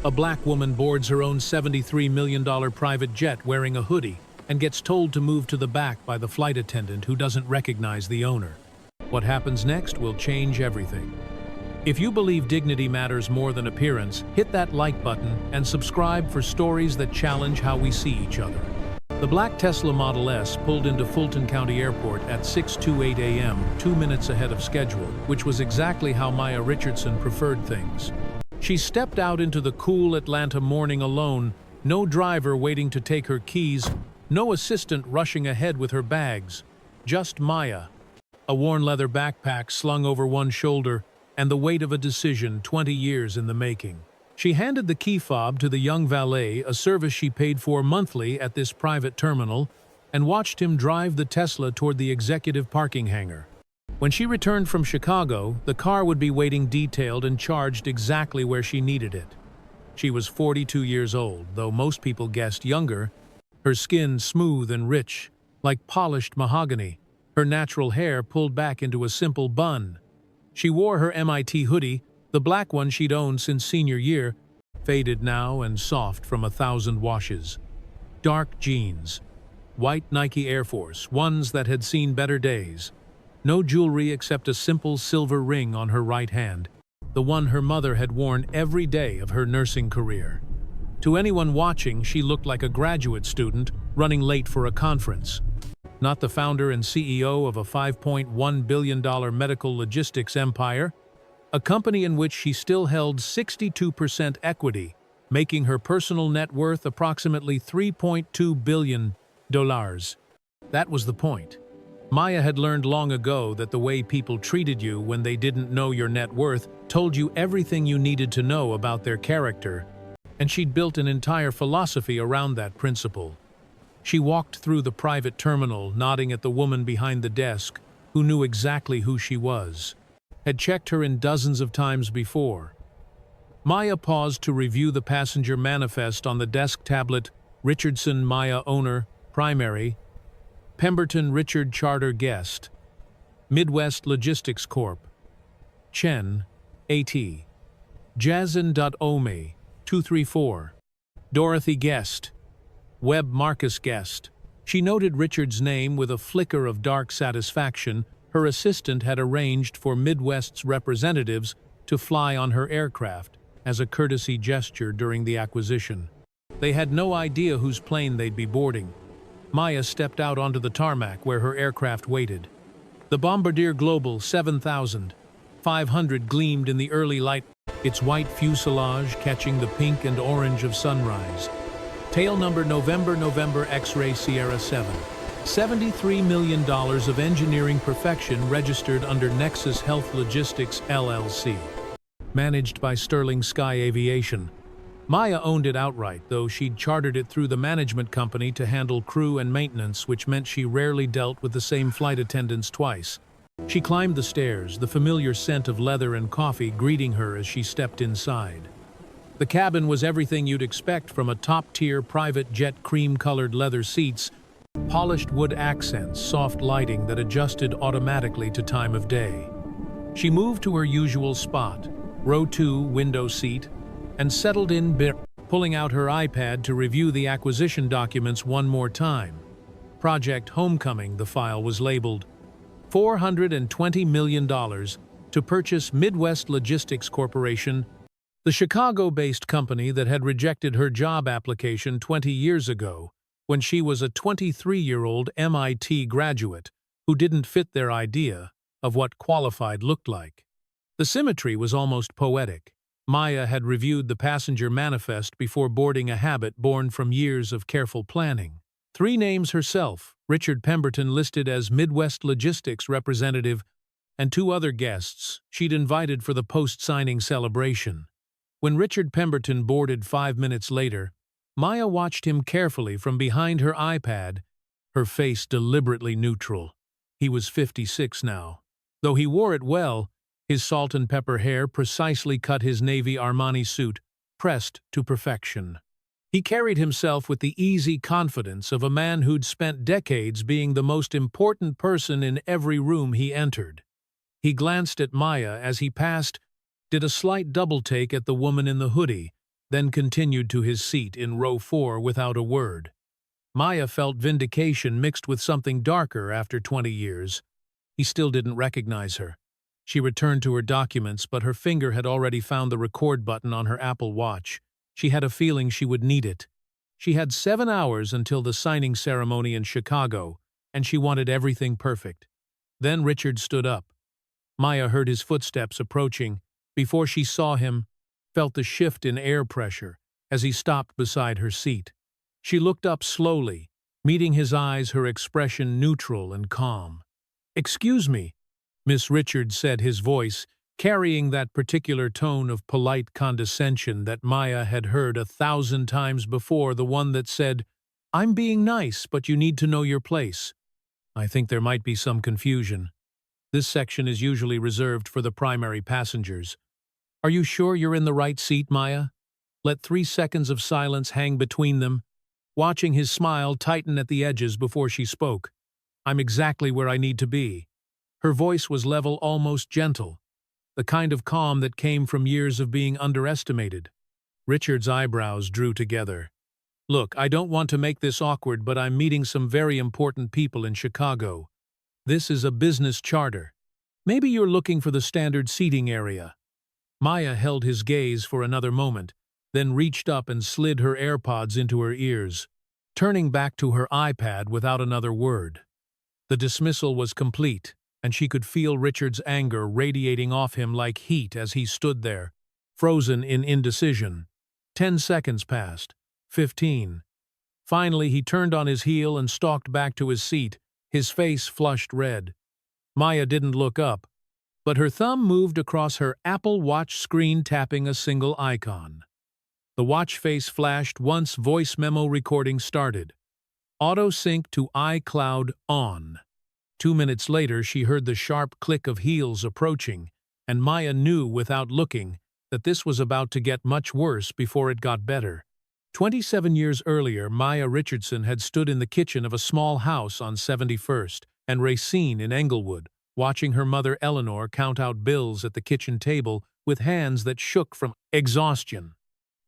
A black woman boards her own $73 million private jet wearing a hoodie and gets told to move to the back by the flight attendant who doesn't recognize the owner. What happens next will change everything. If you believe dignity matters more than appearance, hit that like button and subscribe for stories that challenge how we see each other. The black Tesla Model S pulled into Fulton County Airport at 6:28 a.m., 2 minutes ahead of schedule, which was exactly how Maya Richardson preferred things. She stepped out into the cool Atlanta morning alone, no driver waiting to take her keys, no assistant rushing ahead with her bags. Just Maya. A worn leather backpack slung over one shoulder, and the weight of a decision 20 years in the making. She handed the key fob to the young valet, a service she paid for monthly at this private terminal, and watched him drive the Tesla toward the executive parking hangar. When she returned from Chicago, the car would be waiting detailed and charged exactly where she needed it. She was 42 years old, though most people guessed younger, her skin smooth and rich, like polished mahogany, her natural hair pulled back into a simple bun. She wore her MIT hoodie, the black one she'd owned since senior year, faded now and soft from 1,000 washes. Dark jeans, white Nike Air Force, ones that had seen better days. No jewelry except a simple silver ring on her right hand, the one her mother had worn every day of her nursing career. To anyone watching, she looked like a graduate student running late for a conference. Not the founder and CEO of a $5.1 billion medical logistics empire, a company in which she still held 62% equity, making her personal net worth approximately $3.2 billion. That was the point. Maya had learned long ago that the way people treated you when they didn't know your net worth told you everything you needed to know about their character, and she'd built an entire philosophy around that principle. She walked through the private terminal, nodding at the woman behind the desk, who knew exactly who she was, had checked her in dozens of times before. Maya paused to review the passenger manifest on the desk tablet. Richardson, Maya owner, primary, Pemberton Richard Charter guest, Midwest Logistics Corp, Chen, A.T., Jazin.Ome, 234, Dorothy guest, Webb Marcus guest. She noted Richard's name with a flicker of dark satisfaction. Her assistant had arranged for Midwest's representatives to fly on her aircraft as a courtesy gesture during the acquisition. They had no idea whose plane they'd be boarding. Maya stepped out onto the tarmac where her aircraft waited. The Bombardier Global 7500 gleamed in the early light, its white fuselage catching the pink and orange of sunrise. Tail number November X-ray Sierra 7. $73 million of engineering perfection registered under Nexus Health Logistics LLC. Managed by Sky Aviation. Maya owned it outright, though she'd chartered it through the management company to handle crew and maintenance, which meant she rarely dealt with the same flight attendants twice. She climbed the stairs, the familiar scent of leather and coffee greeting her as she stepped inside. The cabin was everything you'd expect from a top-tier private jet, cream-colored leather seats, polished wood accents, soft lighting that adjusted automatically to time of day. She moved to her usual spot, row 2, window seat, and settled in, pulling out her iPad to review the acquisition documents one more time. Project Homecoming, the file was labeled. $420 million to purchase Midwest Logistics Corporation, the Chicago-based company that had rejected her job application 20 years ago when she was a 23-year-old MIT graduate who didn't fit their idea of what qualified looked like. The symmetry was almost poetic. Maya had reviewed the passenger manifest before boarding, a habit born from years of careful planning. 3 names herself, Richard Pemberton listed as Midwest Logistics representative, and 2 other guests she'd invited for the post-signing celebration. When Richard Pemberton boarded 5 minutes later, Maya watched him carefully from behind her iPad, her face deliberately neutral. He was 56 now. Though he wore it well, his salt and pepper hair precisely cut his navy Armani suit, pressed to perfection. He carried himself with the easy confidence of a man who'd spent decades being the most important person in every room he entered. He glanced at Maya as he passed, did a slight double-take at the woman in the hoodie, then continued to his seat in row 4 without a word. Maya felt vindication mixed with something darker after 20 years. He still didn't recognize her. She returned to her documents, but her finger had already found the record button on her Apple Watch. She had a feeling she would need it. She had 7 hours until the signing ceremony in Chicago, and she wanted everything perfect. Then Richard stood up. Maya heard his footsteps approaching. Before she saw him, felt the shift in air pressure as he stopped beside her seat. She looked up slowly, meeting his eyes, her expression neutral and calm. "Excuse me," Miss Richards said, his voice carrying that particular tone of polite condescension that Maya had heard 1,000 times before, the one that said, "I'm being nice, but you need to know your place." "I think there might be some confusion. This section is usually reserved for the primary passengers. Are you sure you're in the right seat, Maya?" Let 3 seconds of silence hang between them, watching his smile tighten at the edges before she spoke. "I'm exactly where I need to be." Her voice was level, almost gentle, the kind of calm that came from years of being underestimated. Richard's eyebrows drew together. "Look, I don't want to make this awkward, but I'm meeting some very important people in Chicago. This is a business charter. Maybe you're looking for the standard seating area." Maya held his gaze for another moment, then reached up and slid her AirPods into her ears, turning back to her iPad without another word. The dismissal was complete, and she could feel Richard's anger radiating off him like heat as he stood there, frozen in indecision. 10 seconds passed. 15. Finally, he turned on his heel and stalked back to his seat, his face flushed red. Maya didn't look up, but her thumb moved across her Apple Watch screen, tapping a single icon. The watch face flashed once voice memo recording started. Auto sync to iCloud on. 2 minutes later, she heard the sharp click of heels approaching, and Maya knew without looking that this was about to get much worse before it got better. 27 years earlier, Maya Richardson had stood in the kitchen of a small house on 71st and Racine in Englewood, watching her mother Eleanor count out bills at the kitchen table with hands that shook from exhaustion.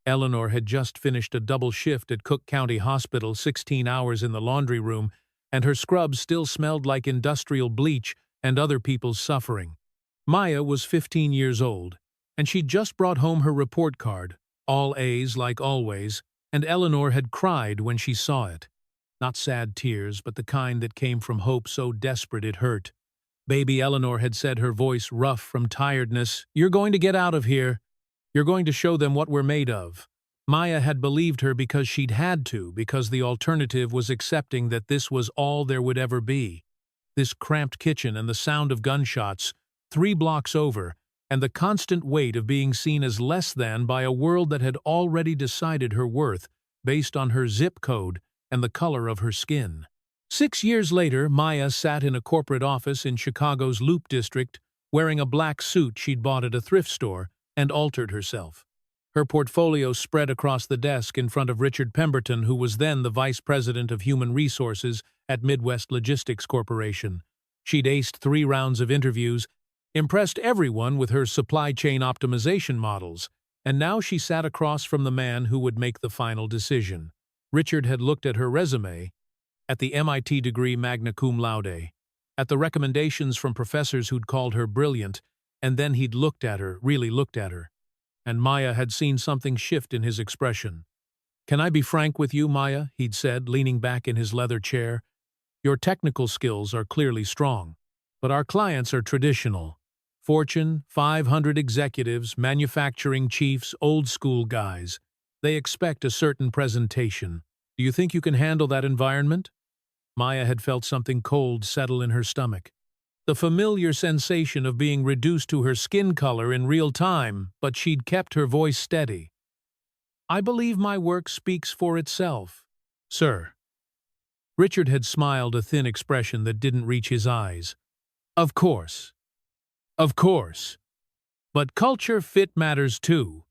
Eleanor had just finished a double shift at Cook County Hospital, 16 hours in the laundry room, and her scrubs still smelled like industrial bleach and other people's suffering. Maya was 15 years old, and she'd just brought home her report card, all A's like always, and Eleanor had cried when she saw it. Not sad tears, but the kind that came from hope so desperate it hurt. Baby Eleanor had said, her voice rough from tiredness, "You're going to get out of here. You're going to show them what we're made of." Maya had believed her because she'd had to, because the alternative was accepting that this was all there would ever be. This cramped kitchen and the sound of gunshots, 3 blocks over, and the constant weight of being seen as less than by a world that had already decided her worth based on her zip code and the color of her skin. 6 years later, Maya sat in a corporate office in Chicago's Loop District, wearing a black suit she'd bought at a thrift store, and altered herself. Her portfolio spread across the desk in front of Richard Pemberton, who was then the Vice President of Human Resources at Midwest Logistics Corporation. She'd aced 3 rounds of interviews, impressed everyone with her supply chain optimization models, and now she sat across from the man who would make the final decision. Richard had looked at her resume, at the MIT degree magna cum laude, at the recommendations from professors who'd called her brilliant, and then he'd looked at her, really looked at her. And Maya had seen something shift in his expression. "Can I be frank with you, Maya?" he'd said, leaning back in his leather chair. "Your technical skills are clearly strong, but our clients are traditional. Fortune 500 executives, manufacturing chiefs, old-school guys. They expect a certain presentation. Do you think you can handle that environment?" Maya had felt something cold settle in her stomach. The familiar sensation of being reduced to her skin color in real time, but she'd kept her voice steady. "I believe my work speaks for itself, sir." Richard had smiled, a thin expression that didn't reach his eyes. "Of course. Of course. But culture fit matters too.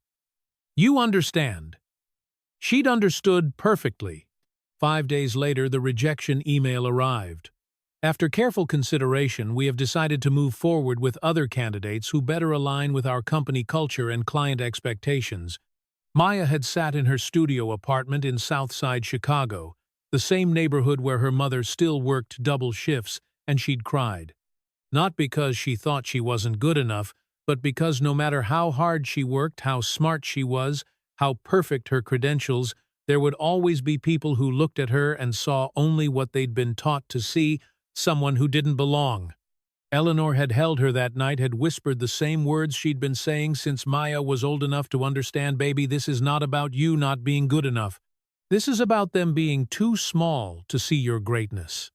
You understand." She'd understood perfectly. 5 days later, the rejection email arrived. "After careful consideration, we have decided to move forward with other candidates who better align with our company culture and client expectations. Maya had sat in her studio apartment in Southside Chicago, the same neighborhood where her mother still worked double shifts, and she'd cried. Not because she thought she wasn't good enough, but because no matter how hard she worked, how smart she was, how perfect her credentials, there would always be people who looked at her and saw only what they'd been taught to see, someone who didn't belong. Eleanor had held her that night, had whispered the same words she'd been saying since Maya was old enough to understand, "Baby, this is not about you not being good enough. This is about them being too small to see your greatness.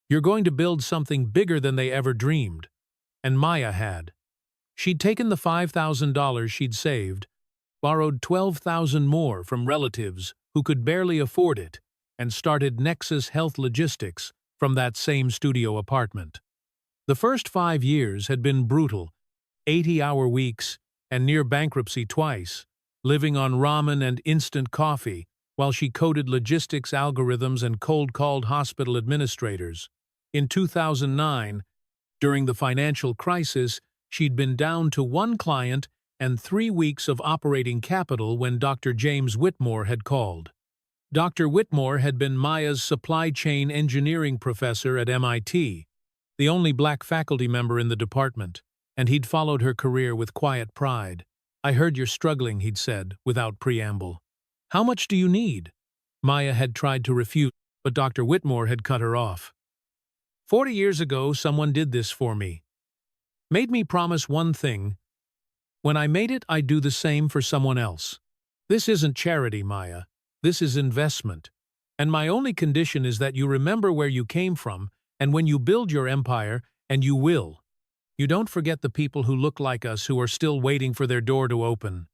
You're going to build something bigger than they ever dreamed." And Maya had. She'd taken the $5,000 she'd saved, borrowed $12,000 more from relatives who could barely afford it, and started Nexus Health Logistics from that same studio apartment. The first 5 years had been brutal, 80-hour weeks and near bankruptcy twice, living on ramen and instant coffee while she coded logistics algorithms and cold-called hospital administrators. In 2009, during the financial crisis, she'd been down to one client and 3 weeks of operating capital when Dr. James Whitmore had called. Dr. Whitmore had been Maya's supply chain engineering professor at MIT, the only black faculty member in the department, and he'd followed her career with quiet pride. "I heard you're struggling," he'd said, without preamble. "How much do you need?" Maya had tried to refute, but Dr. Whitmore had cut her off. "40 years ago, someone did this for me. Made me promise one thing. When I made it, I'd do the same for someone else. This isn't charity, Maya. This is investment. And my only condition is that you remember where you came from, and when you build your empire, and you will, you don't forget the people who look like us who are still waiting for their door to open."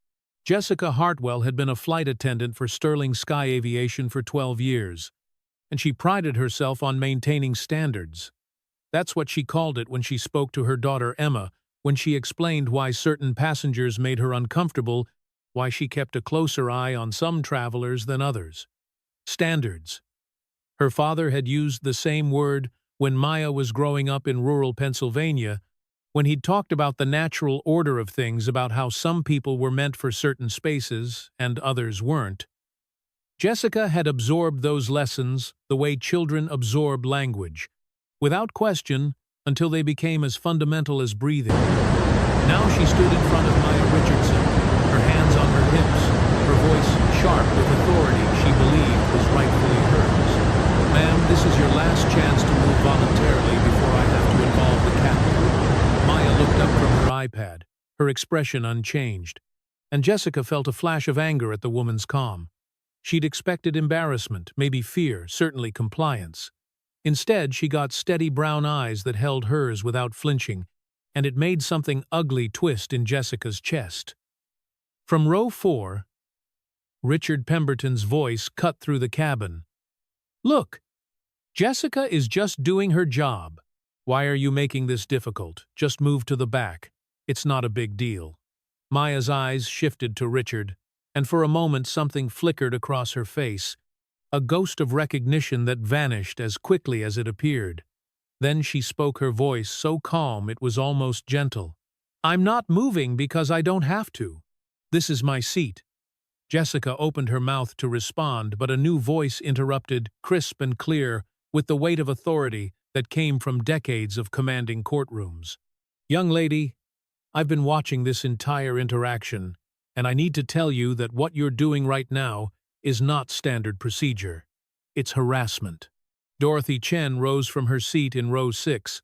Jessica Hartwell had been a flight attendant for Sterling Sky Aviation for 12 years, and she prided herself on maintaining standards. That's what she called it when she spoke to her daughter Emma, when she explained why certain passengers made her uncomfortable, why she kept a closer eye on some travelers than others. Standards. Her father had used the same word when Maya was growing up in rural Pennsylvania, when he'd talked about the natural order of things, about how some people were meant for certain spaces and others weren't. Jessica had absorbed those lessons the way children absorb language, without question, until they became as fundamental as breathing. Now she stood in front of Maya Richardson, her hands on her hips, her voice sharp with authority she believed was rightfully hers. "Ma'am, this is your last chance to move voluntarily before I have to involve the captain." Maya looked up from her iPad, her expression unchanged, and Jessica felt a flash of anger at the woman's calm. She'd expected embarrassment, maybe fear, certainly compliance. Instead, she got steady brown eyes that held hers without flinching, and it made something ugly twist in Jessica's chest. From row 4, Richard Pemberton's voice cut through the cabin. "Look, Jessica is just doing her job. Why are you making this difficult? Just move to the back. It's not a big deal." Maya's eyes shifted to Richard, and for a moment something flickered across her face, a ghost of recognition that vanished as quickly as it appeared. Then she spoke, her voice so calm it was almost gentle. "I'm not moving because I don't have to. This is my seat." Jessica opened her mouth to respond, but a new voice interrupted, crisp and clear, with the weight of authority that came from decades of commanding courtrooms. "Young lady, I've been watching this entire interaction, and I need to tell you that what you're doing right now is not standard procedure. It's harassment." Dorothy Chen rose from her seat in row 6,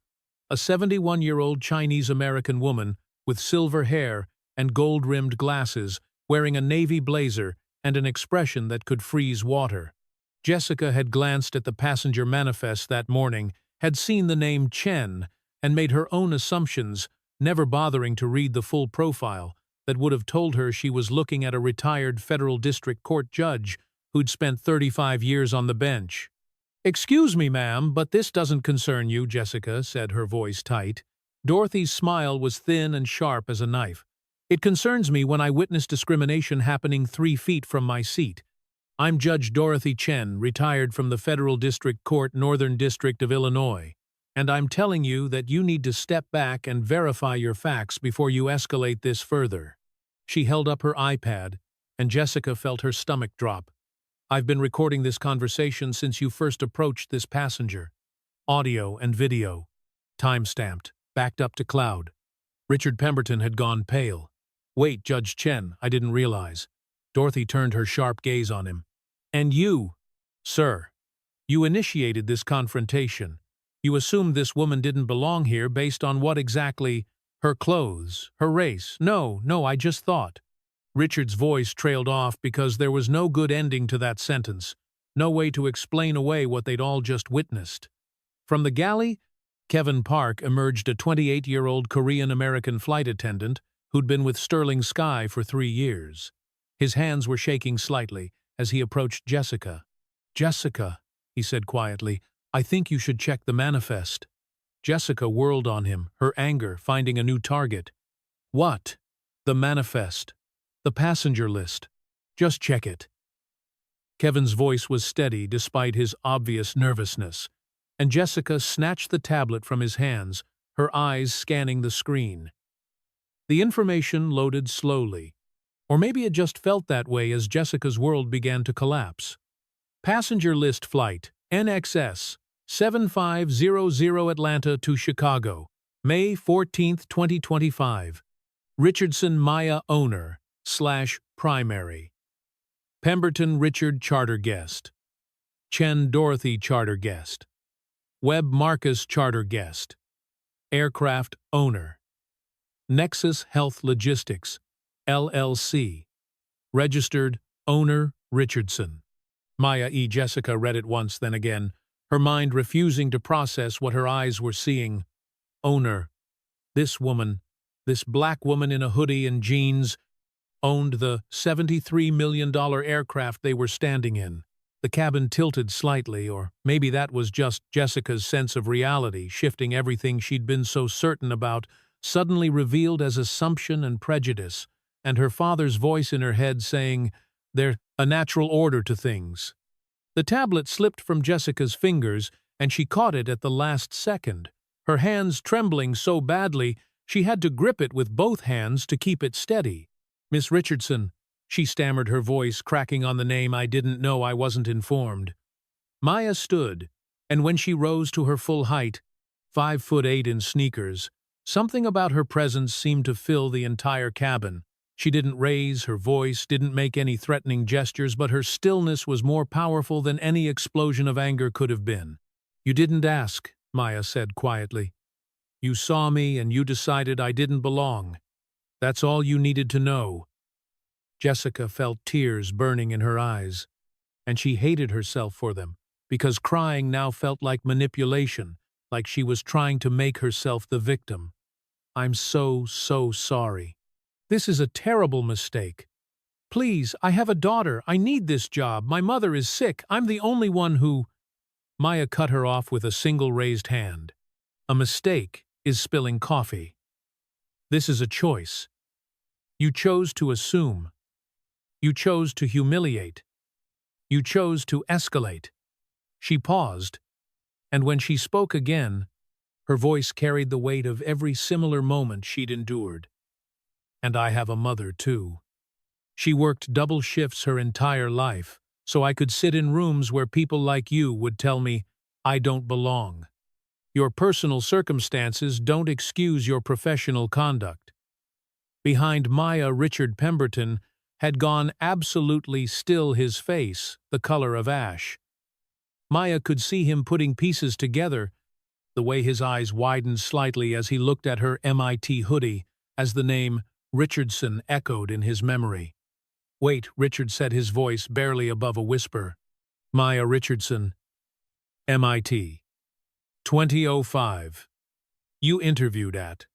a 71-year-old Chinese-American woman with silver hair and gold-rimmed glasses, wearing a navy blazer and an expression that could freeze water. Jessica had glanced at the passenger manifest that morning, had seen the name Chen, and made her own assumptions, never bothering to read the full profile that would have told her she was looking at a retired federal district court judge who'd spent 35 years on the bench. "Excuse me, ma'am, but this doesn't concern you," Jessica said, her voice tight. Dorothy's smile was thin and sharp as a knife. "It concerns me when I witness discrimination happening 3 feet from my seat. I'm Judge Dorothy Chen, retired from the Federal District Court, Northern District of Illinois, and I'm telling you that you need to step back and verify your facts before you escalate this further." She held up her iPad, and Jessica felt her stomach drop. "I've been recording this conversation since you first approached this passenger. Audio and video. Time-stamped, backed up to cloud." Richard Pemberton had gone pale. "Wait, Judge Chen, I didn't realize." Dorothy turned her sharp gaze on him. "And you, sir, you initiated this confrontation. You assumed this woman didn't belong here based on what exactly? Her clothes, her race. No, I just thought." Richard's voice trailed off because there was no good ending to that sentence, no way to explain away what they'd all just witnessed. From the galley, Kevin Park emerged a 28-year-old Korean-American flight attendant who'd been with Sterling Sky for 3 years. His hands were shaking slightly as he approached Jessica. "Jessica," he said quietly, "I think you should check the manifest." Jessica whirled on him, her anger finding a new target. "What?" "The manifest. The passenger list. Just check it." Kevin's voice was steady despite his obvious nervousness, and Jessica snatched the tablet from his hands, her eyes scanning the screen. The information loaded slowly. Or maybe it just felt that way as Jessica's world began to collapse. Passenger list flight, NXS, 7500 Atlanta to Chicago, May 14, 2025. Richardson Maya owner / primary. Pemberton Richard charter guest. Chen Dorothy charter guest. Webb Marcus charter guest. Aircraft owner. Nexus Health Logistics, LLC. Registered owner Richardson. Jessica read it once, then again, her mind refusing to process what her eyes were seeing. Owner. This woman, this black woman in a hoodie and jeans, owned the $73 million aircraft they were standing in. The cabin tilted slightly, or maybe that was just Jessica's sense of reality, shifting everything she'd been so certain about, suddenly revealed as assumption and prejudice, and her father's voice in her head saying, "There's a natural order to things." The tablet slipped from Jessica's fingers, and she caught it at the last second, her hands trembling so badly she had to grip it with both hands to keep it steady. "Miss Richardson," she stammered, her voice cracking on the name. "I didn't know, I wasn't informed." Maya stood, and when she rose to her full height, 5'8" in sneakers, something about her presence seemed to fill the entire cabin. She didn't raise her voice, didn't make any threatening gestures, but her stillness was more powerful than any explosion of anger could have been. "You didn't ask," Maya said quietly. "You saw me and you decided I didn't belong. That's all you needed to know." Jessica felt tears burning in her eyes, and she hated herself for them, because crying now felt like manipulation, like she was trying to make herself the victim. "I'm so sorry. This is a terrible mistake. Please, I have a daughter. I need this job. My mother is sick. I'm the only one who—" Maya cut her off with a single raised hand. "A mistake is spilling coffee. This is a choice. You chose to assume. You chose to humiliate. You chose to escalate." She paused, and when she spoke again, her voice carried the weight of every similar moment she'd endured. "And I have a mother, too. She worked double shifts her entire life, so I could sit in rooms where people like you would tell me, I don't belong. Your personal circumstances don't excuse your professional conduct." Behind Maya, Richard Pemberton had gone absolutely still, his face the color of ash. Maya could see him putting pieces together, the way his eyes widened slightly as he looked at her MIT hoodie, as the name Richardson echoed in his memory. "Wait," Richard said, his voice barely above a whisper. "Maya Richardson, MIT. 2005. You interviewed at—"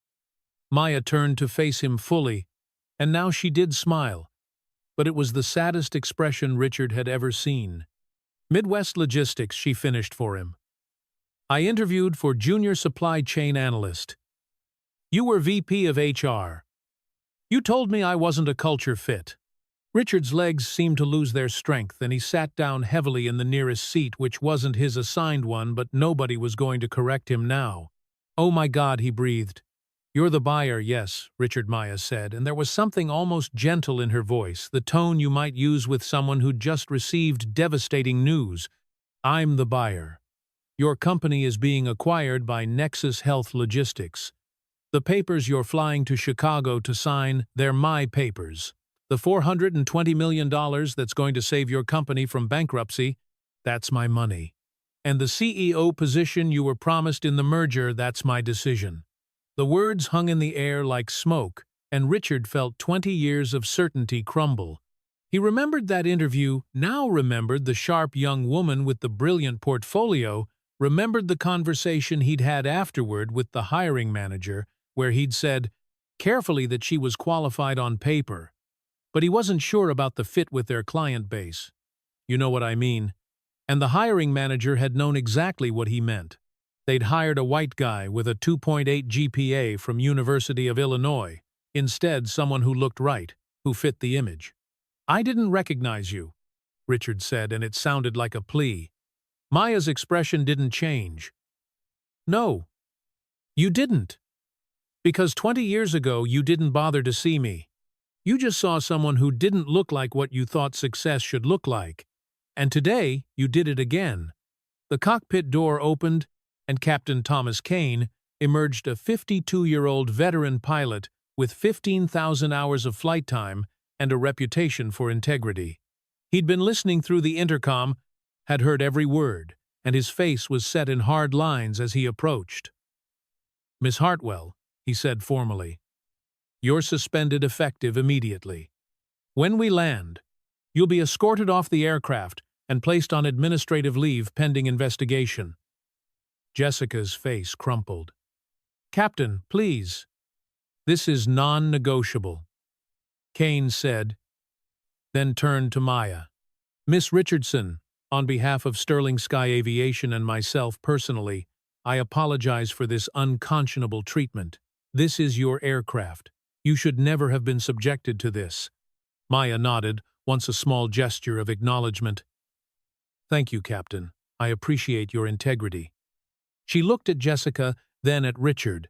Maya turned to face him fully, and now she did smile, but it was the saddest expression Richard had ever seen. "Midwest Logistics," she finished for him. "I interviewed for Junior Supply Chain Analyst. You were VP of HR. You told me I wasn't a culture fit." Richard's legs seemed to lose their strength, and he sat down heavily in the nearest seat, which wasn't his assigned one, but nobody was going to correct him now. "Oh my God," he breathed. "You're the buyer, yes," Maya said, and there was something almost gentle in her voice, the tone you might use with someone who'd just received devastating news. "I'm the buyer. Your company is being acquired by Nexus Health Logistics. The papers you're flying to Chicago to sign, they're my papers. The $420 million that's going to save your company from bankruptcy, that's my money. And the CEO position you were promised in the merger, that's my decision." The words hung in the air like smoke, and Richard felt 20 years of certainty crumble. He remembered that interview, now remembered the sharp young woman with the brilliant portfolio, remembered the conversation he'd had afterward with the hiring manager, where he'd said carefully that she was qualified on paper. But he wasn't sure about the fit with their client base. You know what I mean. And the hiring manager had known exactly what he meant. They'd hired a white guy with a 2.8 GPA from University of Illinois, instead someone who looked right, who fit the image. "I didn't recognize you," Richard said, and it sounded like a plea. Maya's expression didn't change. "No, you didn't. Because 20 years ago you didn't bother to see me. You just saw someone who didn't look like what you thought success should look like. And today you did it again." The cockpit door opened, and Captain Thomas Kane emerged, a 52-year-old veteran pilot with 15,000 hours of flight time and a reputation for integrity. He'd been listening through the intercom, had heard every word, and his face was set in hard lines as he approached. "Miss Hartwell," he said formally, "you're suspended effective immediately. When we land, you'll be escorted off the aircraft and placed on administrative leave pending investigation." Jessica's face crumpled. "Captain, please. This is non-negotiable," Kane said, then turned to Maya. "Miss Richardson, on behalf of Sterling Sky Aviation and myself personally, I apologize for this unconscionable treatment. This is your aircraft. You should never have been subjected to this." Maya nodded, once a small gesture of acknowledgement. "Thank you, Captain. I appreciate your integrity." She looked at Jessica, then at Richard,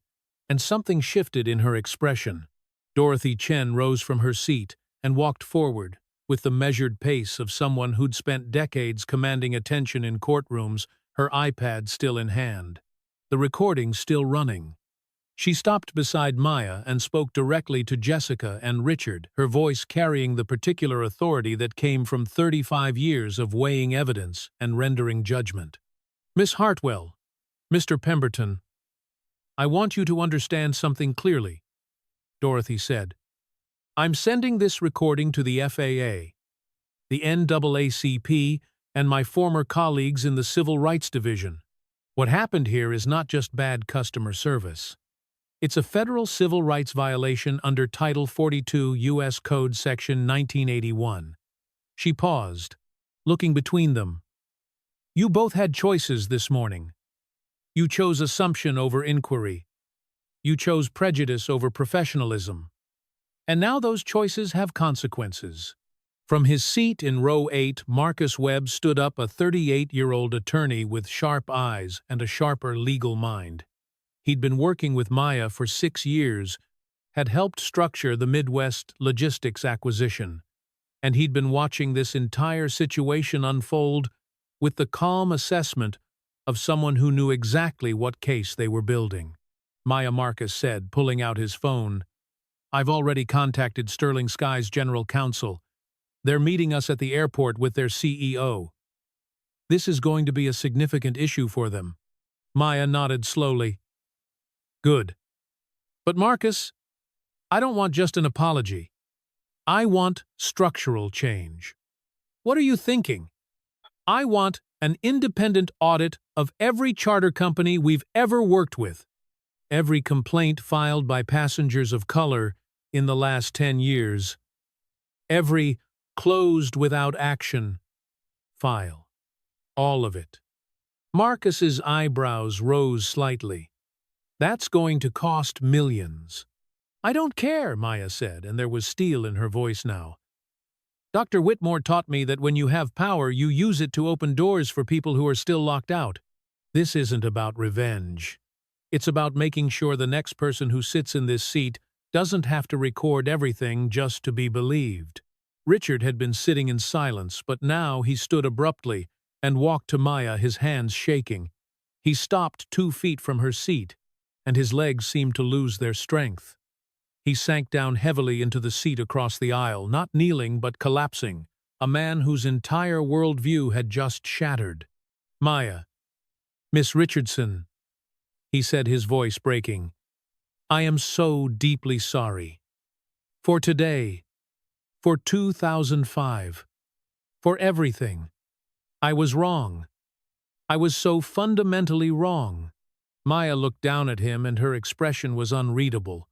and something shifted in her expression. Dorothy Chen rose from her seat and walked forward, with the measured pace of someone who'd spent decades commanding attention in courtrooms, her iPad still in hand, the recording still running. She stopped beside Maya and spoke directly to Jessica and Richard, her voice carrying the particular authority that came from 35 years of weighing evidence and rendering judgment. "Miss Hartwell, Mr. Pemberton, I want you to understand something clearly," Dorothy said. "I'm sending this recording to the FAA, the NAACP, and my former colleagues in the Civil Rights Division. What happened here is not just bad customer service. It's a federal civil rights violation under Title 42 U.S. Code Section 1981. She paused, looking between them. "You both had choices this morning. You chose assumption over inquiry. You chose prejudice over professionalism. And now those choices have consequences." From his seat in row 8, Marcus Webb stood up, a 38-year-old attorney with sharp eyes and a sharper legal mind. He'd been working with Maya for 6 years, had helped structure the Midwest Logistics acquisition, and he'd been watching this entire situation unfold with the calm assessment of someone who knew exactly what case they were building. Maya, Marcus said, pulling out his phone, "I've already contacted Sterling Sky's general counsel. They're meeting us at the airport with their CEO. This is going to be a significant issue for them." Maya nodded slowly. "Good. But Marcus, I don't want just an apology. I want structural change." "What are you thinking?" "I want an independent audit of every charter company we've ever worked with. Every complaint filed by passengers of color in the last 10 years. Every closed without action file. All of it." Marcus's eyebrows rose slightly. "That's going to cost millions." "I don't care," Maya said, and there was steel in her voice now. "Dr. Whitmore taught me that when you have power, you use it to open doors for people who are still locked out. This isn't about revenge. It's about making sure the next person who sits in this seat doesn't have to record everything just to be believed. Richard had been sitting in silence, but now he stood abruptly and walked to Maya, his hands shaking. He stopped 2 feet from her seat, and his legs seemed to lose their strength. He sank down heavily into the seat across the aisle, not kneeling but collapsing, a man whose entire worldview had just shattered. "Maya, Miss Richardson," he said, his voice breaking, "I am so deeply sorry. For today, for 2005, for everything. I was wrong. I was so fundamentally wrong." Maya looked down at him and her expression was unreadable.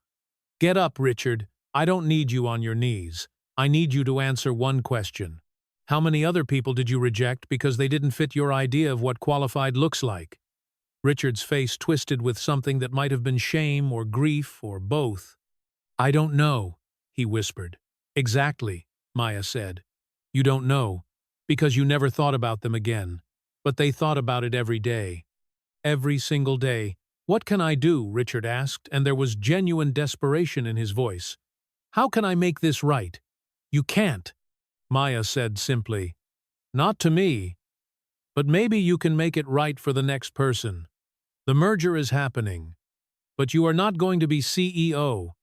"Get up, Richard. I don't need you on your knees. I need you to answer one question. How many other people did you reject because they didn't fit your idea of what qualified looks like?" Richard's face twisted with something that might have been shame or grief or both. "I don't know," he whispered. "Exactly," Maya said. "You don't know, because you never thought about them again. But they thought about it every day. Every single day. "What can I do?" Richard asked, and there was genuine desperation in his voice. "How can I make this right?" "You can't," Maya said simply. "Not to me. But maybe you can make it right for the next person. The merger is happening. But you are not going to be CEO.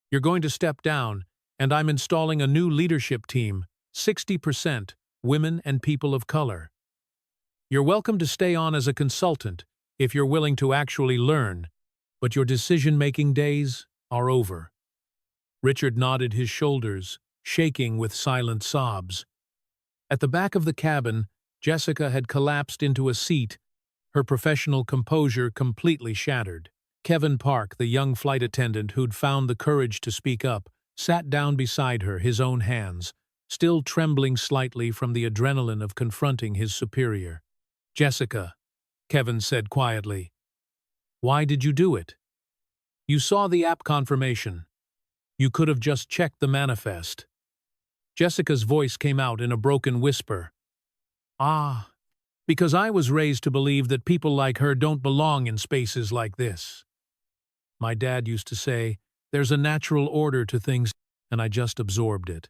You're going to step down, and I'm installing a new leadership team, 60% women and people of color. You're welcome to stay on as a consultant if you're willing to actually learn, but your decision-making days are over." Richard nodded his shoulders, shaking with silent sobs. At the back of the cabin, Jessica had collapsed into a seat, her professional composure completely shattered. Kevin Park, the young flight attendant who'd found the courage to speak up, sat down beside her, his own hands, still trembling slightly from the adrenaline of confronting his superior. "Jessica," Kevin said quietly, "why did you do it? You saw the app confirmation. You could have just checked the manifest." Jessica's voice came out in a broken whisper. Because I was raised to believe that people like her don't belong in spaces like this. My dad used to say, there's a natural order to things, and I just absorbed it.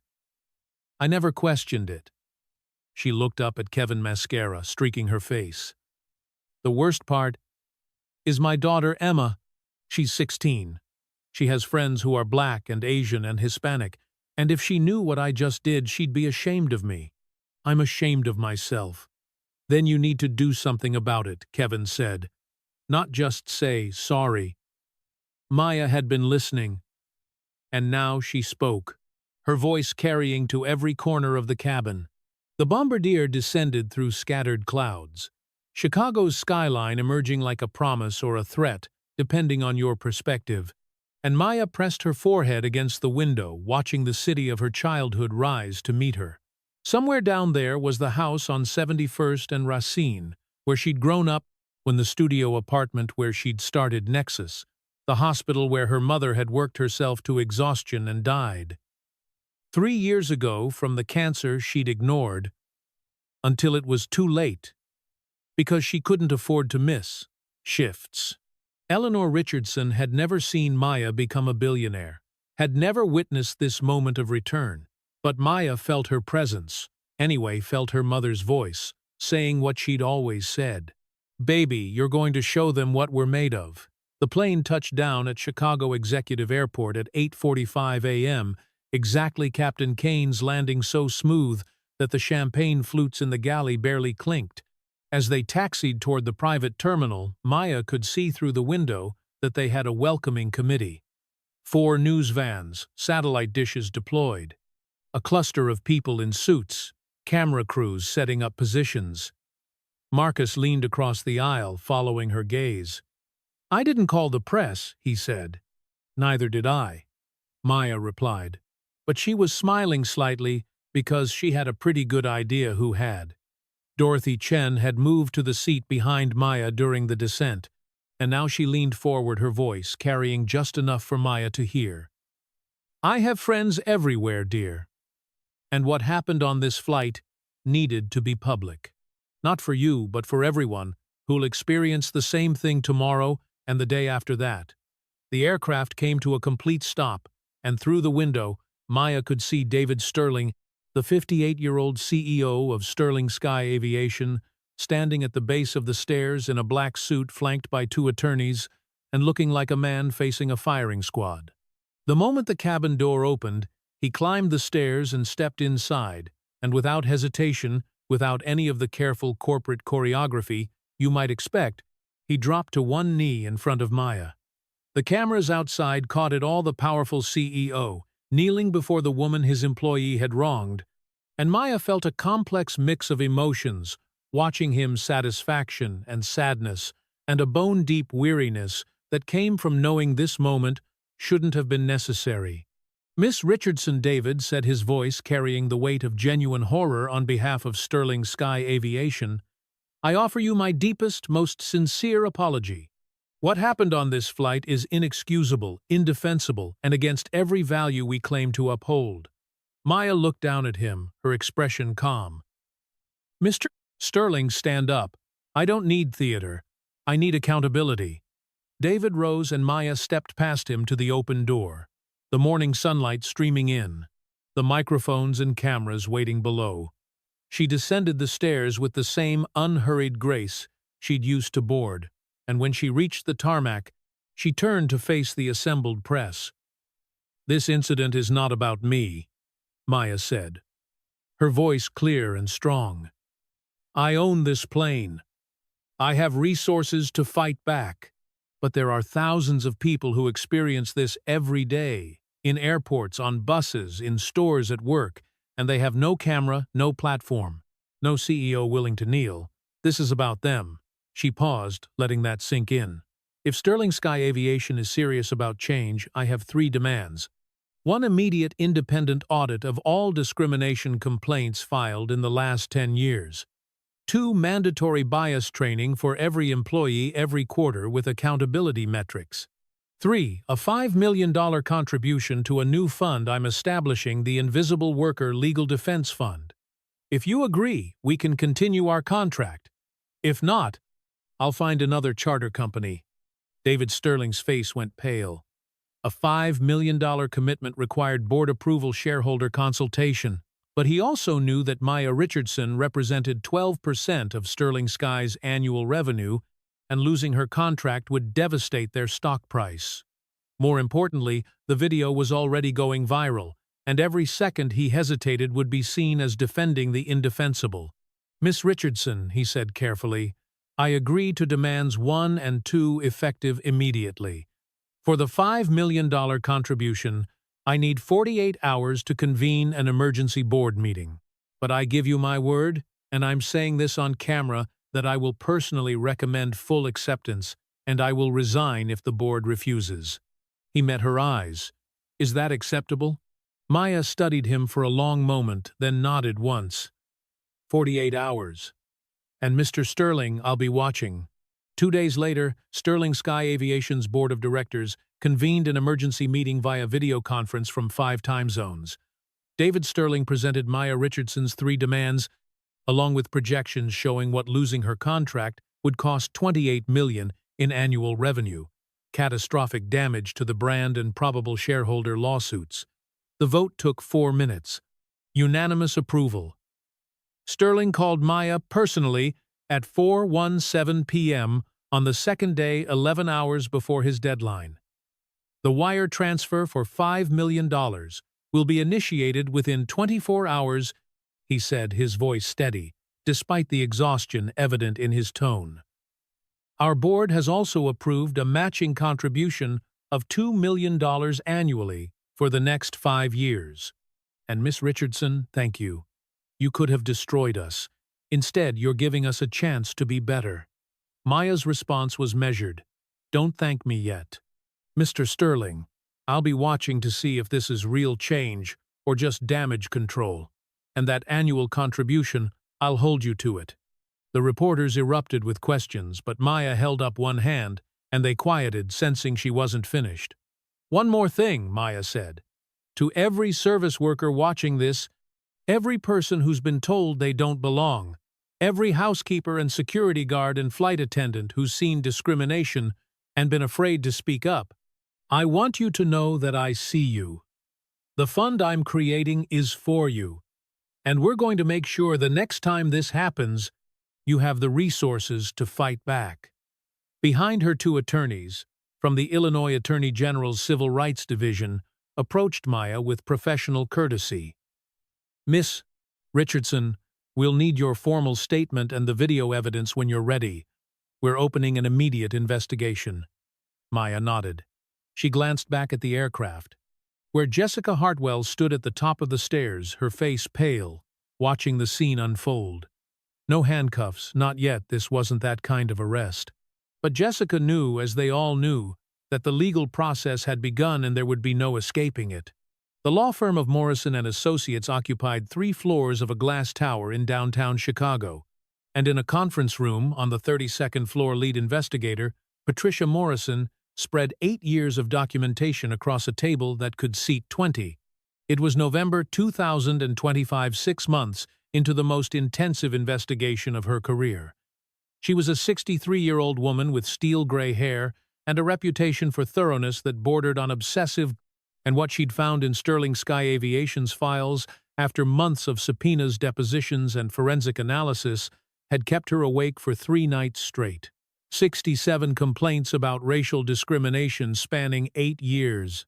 I never questioned it." She looked up at Kevin, mascara streaking her face. "The worst part is my daughter Emma. She's 16. She has friends who are Black and Asian and Hispanic, and if she knew what I just did, she'd be ashamed of me. I'm ashamed of myself." "Then you need to do something about it," Kevin said. "Not just say sorry." Maya had been listening, and now she spoke, her voice carrying to every corner of the cabin. The bombardier descended through scattered clouds, Chicago's skyline emerging like a promise or a threat, depending on your perspective, and Maya pressed her forehead against the window, watching the city of her childhood rise to meet her. Somewhere down there was the house on 71st and Racine, where she'd grown up, when the studio apartment where she'd started Nexus, the hospital where her mother had worked herself to exhaustion and died. 3 years ago, from the cancer she'd ignored, until it was too late, because she couldn't afford to miss shifts. Eleanor Richardson had never seen Maya become a billionaire, had never witnessed this moment of return. But Maya felt her presence, anyway felt her mother's voice, saying what she'd always said. "Baby, you're going to show them what we're made of." The plane touched down at Chicago Executive Airport at 8:45 a.m., exactly Captain Kane's landing so smooth that the champagne flutes in the galley barely clinked. As they taxied toward the private terminal, Maya could see through the window that they had a welcoming committee. 4 news vans, satellite dishes deployed. A cluster of people in suits, camera crews setting up positions. Marcus leaned across the aisle, following her gaze. "I didn't call the press," he said. "Neither did I," Maya replied. But she was smiling slightly because she had a pretty good idea who had. Dorothy Chen had moved to the seat behind Maya during the descent, and now she leaned forward, her voice carrying just enough for Maya to hear. "I have friends everywhere, dear. And what happened on this flight needed to be public. Not for you, but for everyone who'll experience the same thing tomorrow and the day after that. The aircraft came to a complete stop, and through the window, Maya could see David Sterling, the 58-year-old CEO of Sterling Sky Aviation, standing at the base of the stairs in a black suit flanked by two attorneys and looking like a man facing a firing squad. The moment the cabin door opened, he climbed the stairs and stepped inside, and without hesitation, without any of the careful corporate choreography you might expect, he dropped to one knee in front of Maya. The cameras outside caught it all: the powerful CEO, kneeling before the woman his employee had wronged, and Maya felt a complex mix of emotions, watching him: satisfaction and sadness, and a bone-deep weariness that came from knowing this moment shouldn't have been necessary. "Miss Richardson," David said, his voice carrying the weight of genuine horror on behalf of Sterling Sky Aviation, "I offer you my deepest, most sincere apology. What happened on this flight is inexcusable, indefensible, and against every value we claim to uphold." Maya looked down at him, her expression calm. "Mr. Sterling, stand up. I don't need theater. I need accountability." David rose and Maya stepped past him to the open door, the morning sunlight streaming in, the microphones and cameras waiting below. She descended the stairs with the same unhurried grace she'd used to board, and when she reached the tarmac, she turned to face the assembled press. "This incident is not about me," Maya said, her voice clear and strong. "I own this plane. I have resources to fight back. But there are thousands of people who experience this every day, in airports, on buses, in stores, at work, and they have no camera, no platform, no CEO willing to kneel. This is about them." She paused, letting that sink in. "If Sterling Sky Aviation is serious about change, I have 3 demands. 1 immediate independent audit of all discrimination complaints filed in the last 10 years. 2 mandatory bias training for every employee every quarter with accountability metrics. 3 a $5 million contribution to a new fund I'm establishing, the Invisible Worker Legal Defense Fund. If you agree, we can continue our contract. If not, I'll find another charter company." David Sterling's face went pale. A $5 million commitment required board approval, shareholder consultation. But he also knew that Maya Richardson represented 12% of Sterling Sky's annual revenue, and losing her contract would devastate their stock price. More importantly, the video was already going viral, and every second he hesitated would be seen as defending the indefensible. "Miss Richardson," he said carefully, "I agree to demands 1 and 2 effective immediately. For the $5 million contribution, I need 48 hours to convene an emergency board meeting. But I give you my word, and I'm saying this on camera, that I will personally recommend full acceptance, and I will resign if the board refuses." He met her eyes. "Is that acceptable?" Maya studied him for a long moment, then nodded once. 48 hours. "And Mr. Sterling, I'll be watching." 2 days later, Sterling Sky Aviation's board of directors convened an emergency meeting via video conference from 5 time zones. David Sterling presented Maya Richardson's 3 demands, along with projections showing what losing her contract would cost: $28 million in annual revenue, catastrophic damage to the brand, and probable shareholder lawsuits. The vote took 4 minutes. Unanimous approval. Sterling called Maya personally at 4:17 p.m. on the second day, 11 hours before his deadline. "The wire transfer for $5 million will be initiated within 24 hours, he said, his voice steady, despite the exhaustion evident in his tone. "Our board has also approved a matching contribution of $2 million annually for the next 5 years. And Miss Richardson, thank you. You could have destroyed us. Instead, you're giving us a chance to be better." Maya's response was measured. "Don't thank me yet. Mr. Sterling, I'll be watching to see if this is real change or just damage control. And that annual contribution, I'll hold you to it." The reporters erupted with questions, but Maya held up one hand, and they quieted, sensing she wasn't finished. "One more thing," Maya said. "To every service worker watching this, every person who's been told they don't belong, every housekeeper and security guard and flight attendant who's seen discrimination, and been afraid to speak up, I want you to know that I see you. The fund I'm creating is for you, and we're going to make sure the next time this happens, you have the resources to fight back. Behind her, two attorneys, from the Illinois Attorney General's Civil Rights Division, approached Maya with professional courtesy. Miss Richardson, we'll need your formal statement and the video evidence when you're ready. We're opening an immediate investigation. Maya nodded. She glanced back at the aircraft, where Jessica Hartwell stood at the top of the stairs, her face pale, watching the scene unfold. No handcuffs, not yet, this wasn't that kind of arrest. But Jessica knew, as they all knew, that the legal process had begun and there would be no escaping it. The law firm of Morrison and Associates occupied 3 floors of a glass tower in downtown Chicago, and in a conference room on the 32nd floor, lead investigator, Patricia Morrison, spread 8 years of documentation across a table that could seat 20. It was November 2025, 6 months into the most intensive investigation of her career. She was a 63-year-old woman with steel-gray hair and a reputation for thoroughness that bordered on obsessive, and what she'd found in Sterling Sky Aviation's files after months of subpoenas, depositions, and forensic analysis had kept her awake for 3 nights straight. 67 complaints about racial discrimination spanning 8 years.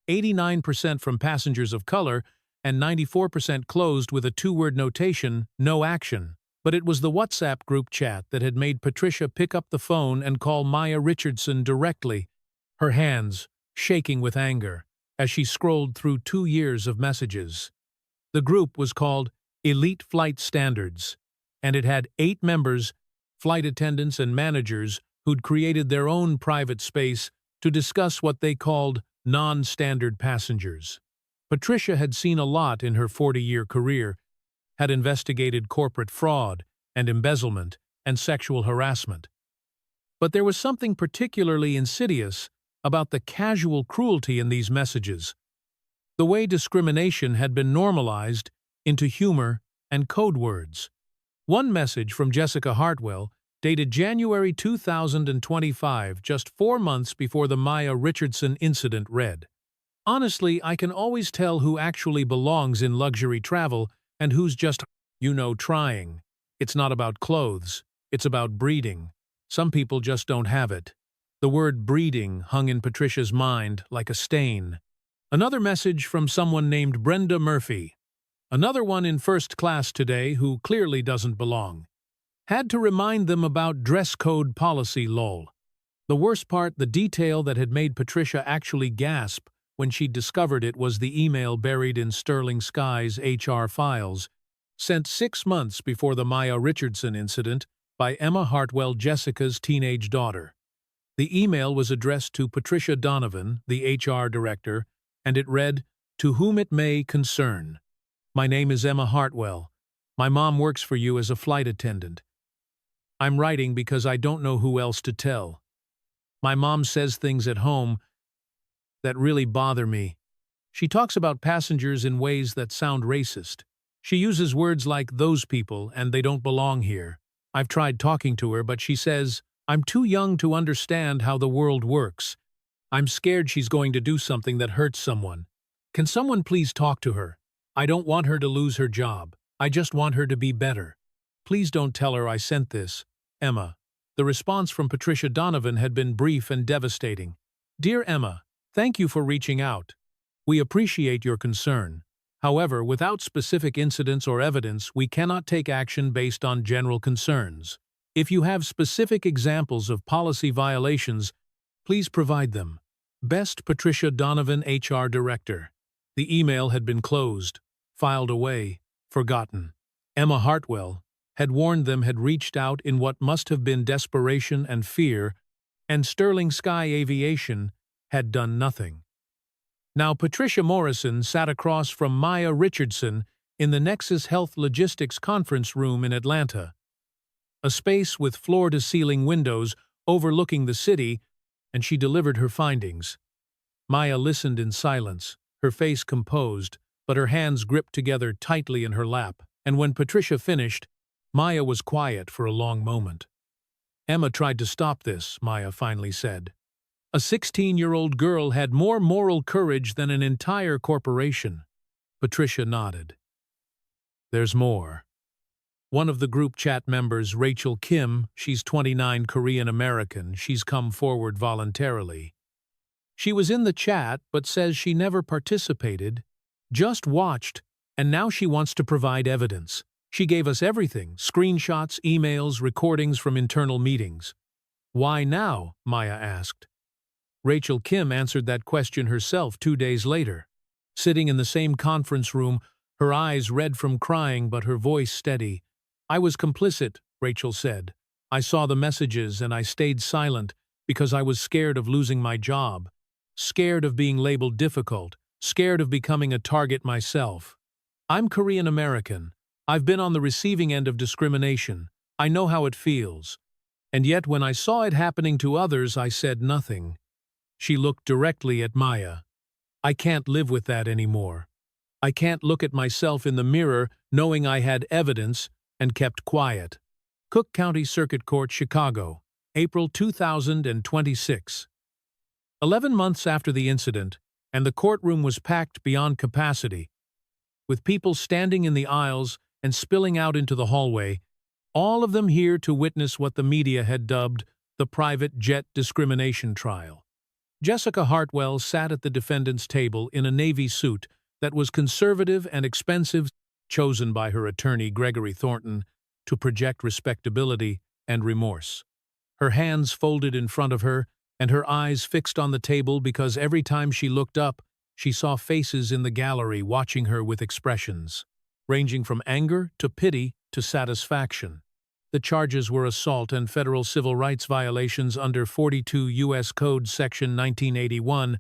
89% from passengers of color, and 94% closed with a 2-word notation, no action. But it was the WhatsApp group chat that had made Patricia pick up the phone and call Maya Richardson directly, her hands shaking with anger as she scrolled through 2 years of messages. The group was called Elite Flight Standards, and it had 8 members, flight attendants and managers who'd created their own private space to discuss what they called non-standard passengers. Patricia had seen a lot in her 40-year career, had investigated corporate fraud and embezzlement and sexual harassment. But there was something particularly insidious about the casual cruelty in these messages, the way discrimination had been normalized into humor and code words. One message from Jessica Hartwell, dated January 2025, just 4 months before the Maya Richardson incident, read, "Honestly, I can always tell who actually belongs in luxury travel and who's just, trying. It's not about clothes. It's about breeding. Some people just don't have it." The word breeding hung in Patricia's mind like a stain. Another message from someone named Brenda Murphy. "Another one in first class today who clearly doesn't belong. Had to remind them about dress code policy, lol." The worst part, the detail that had made Patricia actually gasp when she discovered it, was the email buried in Sterling Sky's HR files, sent 6 months before the Maya Richardson incident by Emma Hartwell, Jessica's teenage daughter. The email was addressed to Patricia Donovan, the HR director, and it read, "To whom it may concern. My name is Emma Hartwell. My mom works for you as a flight attendant. I'm writing because I don't know who else to tell. My mom says things at home that really bother me. She talks about passengers in ways that sound racist. She uses words like 'those people' and 'they don't belong here.' I've tried talking to her, but she says, 'I'm too young to understand how the world works.' I'm scared she's going to do something that hurts someone. Can someone please talk to her? I don't want her to lose her job. I just want her to be better. Please don't tell her I sent this. Emma." The response from Patricia Donovan had been brief and devastating. "Dear Emma, thank you for reaching out. We appreciate your concern. However, without specific incidents or evidence, we cannot take action based on general concerns. If you have specific examples of policy violations, please provide them. Best, Patricia Donovan, HR Director." The email had been closed, filed away, forgotten. Emma Hartwell had warned them, had reached out in what must have been desperation and fear, and Sterling Sky Aviation had done nothing. Now Patricia Morrison sat across from Maya Richardson in the Nexus Health Logistics conference room in Atlanta, a space with floor-to-ceiling windows overlooking the city, and she delivered her findings. Maya listened in silence, her face composed, but her hands gripped together tightly in her lap, and when Patricia finished, Maya was quiet for a long moment. "Emma tried to stop this," Maya finally said. A 16-year-old girl had more moral courage than an entire corporation. Patricia nodded. There's more. One of the group chat members, Rachel Kim, she's 29, Korean American, she's come forward voluntarily. She was in the chat but says she never participated, just watched, and now she wants to provide evidence. She gave us everything, screenshots, emails, recordings from internal meetings. Why now? Maya asked. Rachel Kim answered that question herself 2 days later. Sitting in the same conference room, her eyes red from crying but her voice steady. I was complicit, Rachel said. I saw the messages and I stayed silent because I was scared of losing my job, scared of being labeled difficult, scared of becoming a target myself. I'm Korean American. I've been on the receiving end of discrimination. I know how it feels. And yet when I saw it happening to others, I said nothing. She looked directly at Maya. I can't live with that anymore. I can't look at myself in the mirror knowing I had evidence and kept quiet. Cook County Circuit Court, Chicago, April 2026. 11 months after the incident, and the courtroom was packed beyond capacity, with people standing in the aisles and spilling out into the hallway, all of them here to witness what the media had dubbed the private jet discrimination trial. Jessica Hartwell sat at the defendant's table in a navy suit that was conservative and expensive, chosen by her attorney Gregory Thornton to project respectability and remorse. Her hands folded in front of her and her eyes fixed on the table because every time she looked up, she saw faces in the gallery watching her with expressions, ranging from anger to pity to satisfaction. The charges were assault and federal civil rights violations under 42 U.S. Code Section 1981,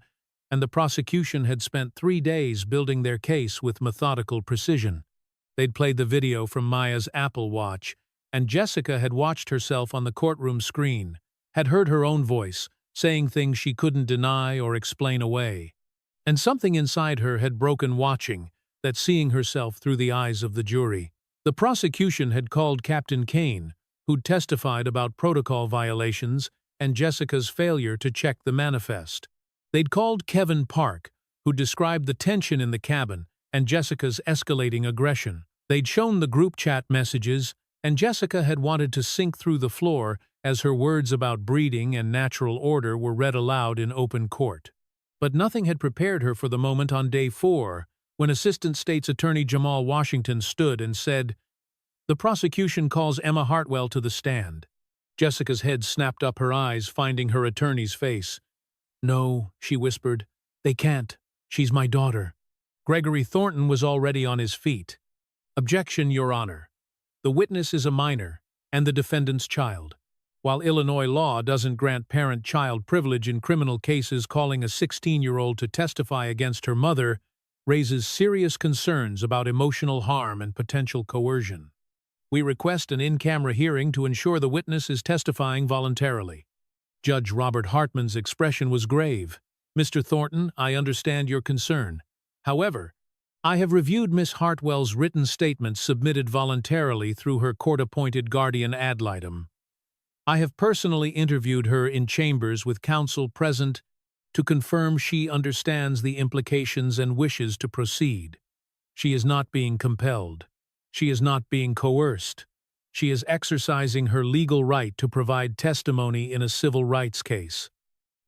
and the prosecution had spent 3 days building their case with methodical precision. They'd played the video from Maya's Apple Watch, and Jessica had watched herself on the courtroom screen, had heard her own voice, saying things she couldn't deny or explain away. And something inside her had broken watching, that seeing herself through the eyes of the jury. The prosecution had called Captain Kane, who'd testified about protocol violations and Jessica's failure to check the manifest. They'd called Kevin Park, who described the tension in the cabin and Jessica's escalating aggression. They'd shown the group chat messages, and Jessica had wanted to sink through the floor as her words about breeding and natural order were read aloud in open court. But nothing had prepared her for the moment on day 4, when Assistant State's Attorney Jamal Washington stood and said, "The prosecution calls Emma Hartwell to the stand." Jessica's head snapped up, her eyes finding her attorney's face. "No," she whispered. "They can't. She's my daughter." Gregory Thornton was already on his feet. "Objection, Your Honor. The witness is a minor, and the defendant's child. While Illinois law doesn't grant parent-child privilege in criminal cases, calling a 16-year-old to testify against her mother raises serious concerns about emotional harm and potential coercion. We request an in-camera hearing to ensure the witness is testifying voluntarily." Judge Robert Hartman's expression was grave. "Mr. Thornton, I understand your concern. However, I have reviewed Miss Hartwell's written statement submitted voluntarily through her court-appointed guardian ad litem. I have personally interviewed her in chambers with counsel present to confirm she understands the implications and wishes to proceed. She is not being compelled. She is not being coerced. She is exercising her legal right to provide testimony in a civil rights case."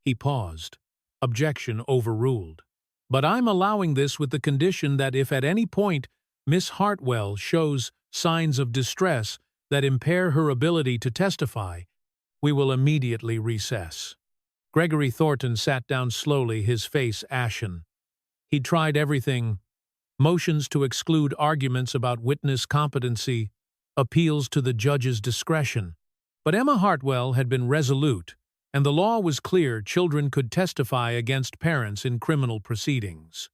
He paused. Objection overruled. "But I'm allowing this with the condition that if at any point Miss Hartwell shows signs of distress that impair her ability to testify, we will immediately recess." Gregory Thornton sat down slowly, his face ashen. He'd tried everything: motions to exclude arguments about witness competency, appeals to the judge's discretion. But Emma Hartwell had been resolute, and the law was clear: children could testify against parents in criminal proceedings.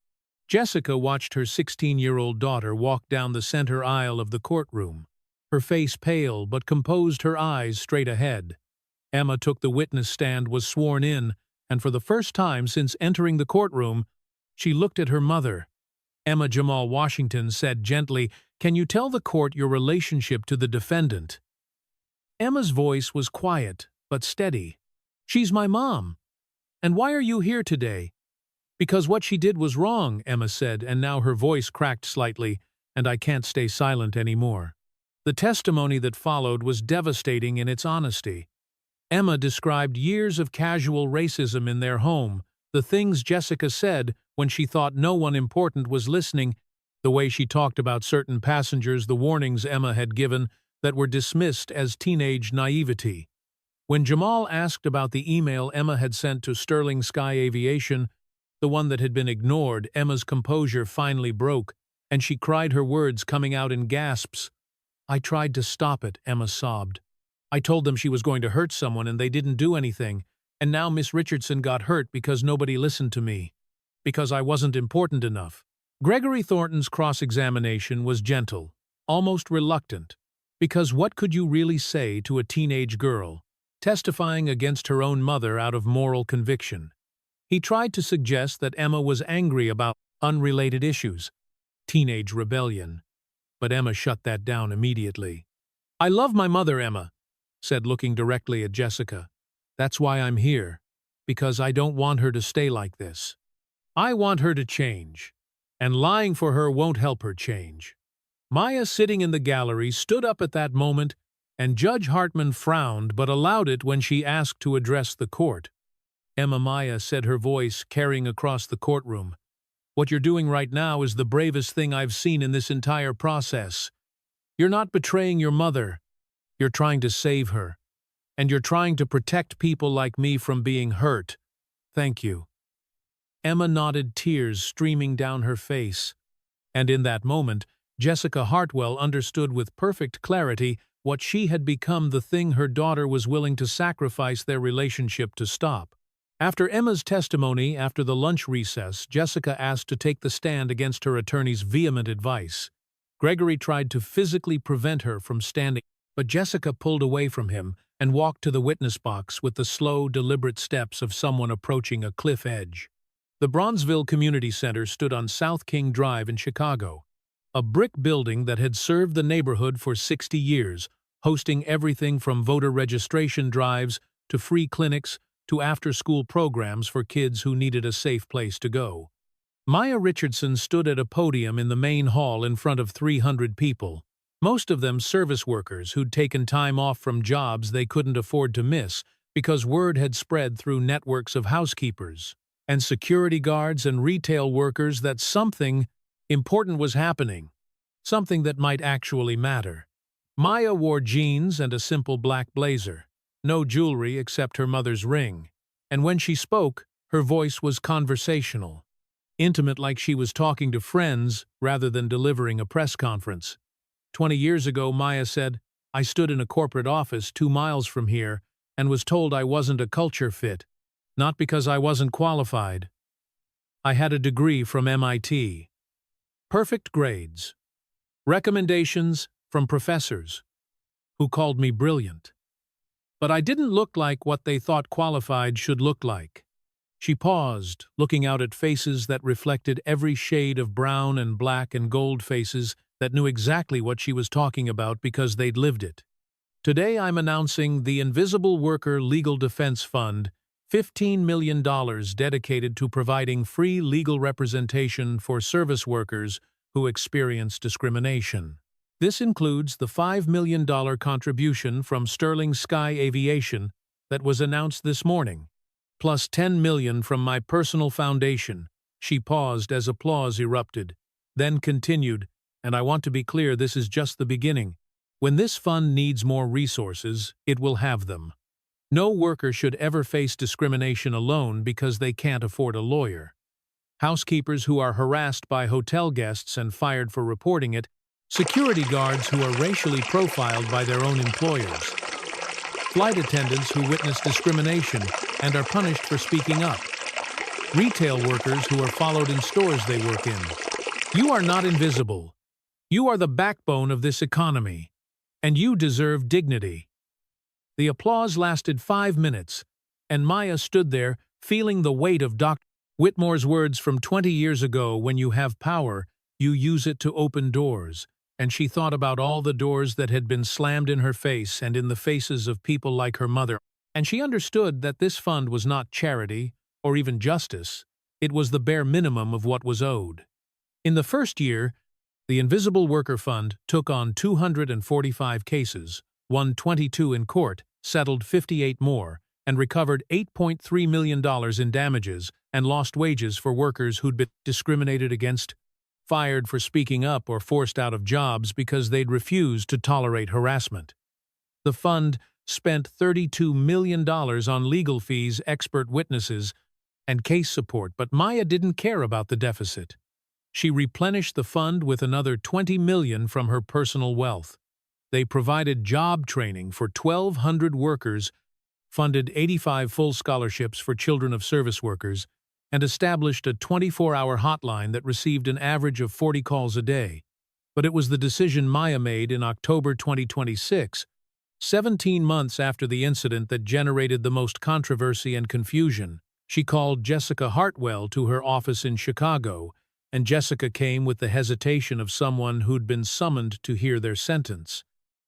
Jessica watched her 16-year-old daughter walk down the center aisle of the courtroom, her face pale but composed, her eyes straight ahead. Emma took the witness stand, was sworn in, and for the first time since entering the courtroom, she looked at her mother. Emma, Jamal Washington said gently, "Can you tell the court your relationship to the defendant?" Emma's voice was quiet but steady. "She's my mom. "And why are you here today?" "Because what she did was wrong," Emma said, and now her voice cracked slightly, "and I can't stay silent anymore." The testimony that followed was devastating in its honesty. Emma described years of casual racism in their home, the things Jessica said when she thought no one important was listening, the way she talked about certain passengers, the warnings Emma had given that were dismissed as teenage naivety. When Jamal asked about the email Emma had sent to Sterling Sky Aviation, the one that had been ignored, Emma's composure finally broke, and she cried, her words coming out in gasps. "I tried to stop it," Emma sobbed. "I told them she was going to hurt someone and they didn't do anything, and now Miss Richardson got hurt because nobody listened to me. Because I wasn't important enough." Gregory Thornton's cross-examination was gentle, almost reluctant, because what could you really say to a teenage girl, testifying against her own mother out of moral conviction? He tried to suggest that Emma was angry about unrelated issues, teenage rebellion, but Emma shut that down immediately. "I love my mother," Emma said, looking directly at Jessica. "That's why I'm here, because I don't want her to stay like this. I want her to change, and lying for her won't help her change." Maya, sitting in the gallery, stood up at that moment, and Judge Hartman frowned but allowed it when she asked to address the court. "Emma," Maya said, her voice carrying across the courtroom, "what you're doing right now is the bravest thing I've seen in this entire process. You're not betraying your mother. You're trying to save her. And you're trying to protect people like me from being hurt. Thank you." Emma nodded, tears streaming down her face. And in that moment, Jessica Hartwell understood with perfect clarity what she had become, the thing her daughter was willing to sacrifice their relationship to stop. After Emma's testimony, after the lunch recess, Jessica asked to take the stand against her attorney's vehement advice. Gregory tried to physically prevent her from standing, but Jessica pulled away from him and walked to the witness box with the slow, deliberate steps of someone approaching a cliff edge. The Bronzeville Community Center stood on South King Drive in Chicago, a brick building that had served the neighborhood for 60 years, hosting everything from voter registration drives to free clinics to after-school programs for kids who needed a safe place to go. Maya Richardson stood at a podium in the main hall in front of 300 people, most of them service workers who'd taken time off from jobs they couldn't afford to miss because word had spread through networks of housekeepers and security guards and retail workers that something important was happening, something that might actually matter. Maya wore jeans and a simple black blazer, no jewelry except her mother's ring, and when she spoke, her voice was conversational, intimate, like she was talking to friends rather than delivering a press conference. 20 years ago, Maya said, "I stood in a corporate office 2 miles from here and was told I wasn't a culture fit, not because I wasn't qualified. I had a degree from MIT. Perfect grades. Recommendations from professors who called me brilliant. But I didn't look like what they thought qualified should look like." She paused, looking out at faces that reflected every shade of brown and black and gold, faces that knew exactly what she was talking about because they'd lived it. "Today I'm announcing the Invisible Worker Legal Defense Fund, $15 million dedicated to providing free legal representation for service workers who experience discrimination. This includes the $5 million contribution from Sterling Sky Aviation that was announced this morning, plus $10 million from my personal foundation." She paused as applause erupted, then continued, "And I want to be clear, this is just the beginning. When this fund needs more resources, it will have them. No worker should ever face discrimination alone because they can't afford a lawyer. Housekeepers who are harassed by hotel guests and fired for reporting it, security guards who are racially profiled by their own employers, flight attendants who witness discrimination and are punished for speaking up, retail workers who are followed in stores they work in. You are not invisible. You are the backbone of this economy, and you deserve dignity." The applause lasted 5 minutes, and Maya stood there, feeling the weight of Dr. Whitmore's words from 20 years ago, "When you have power, you use it to open doors," and she thought about all the doors that had been slammed in her face and in the faces of people like her mother, and she understood that this fund was not charity or even justice. It was the bare minimum of what was owed. In the first year, the Invisible Worker Fund took on 245 cases, won 22 in court, settled 58 more, and recovered $8.3 million in damages and lost wages for workers who'd been discriminated against, fired for speaking up, or forced out of jobs because they'd refused to tolerate harassment. The fund spent $32 million on legal fees, expert witnesses, and case support, but Maya didn't care about the deficit. She replenished the fund with another $20 million from her personal wealth. They provided job training for 1,200 workers, funded 85 full scholarships for children of service workers, and established a 24-hour hotline that received an average of 40 calls a day. But it was the decision Maya made in October 2026, 17 months after the incident, that generated the most controversy and confusion. She called Jessica Hartwell to her office in Chicago, and Jessica came with the hesitation of someone who'd been summoned to hear their sentence,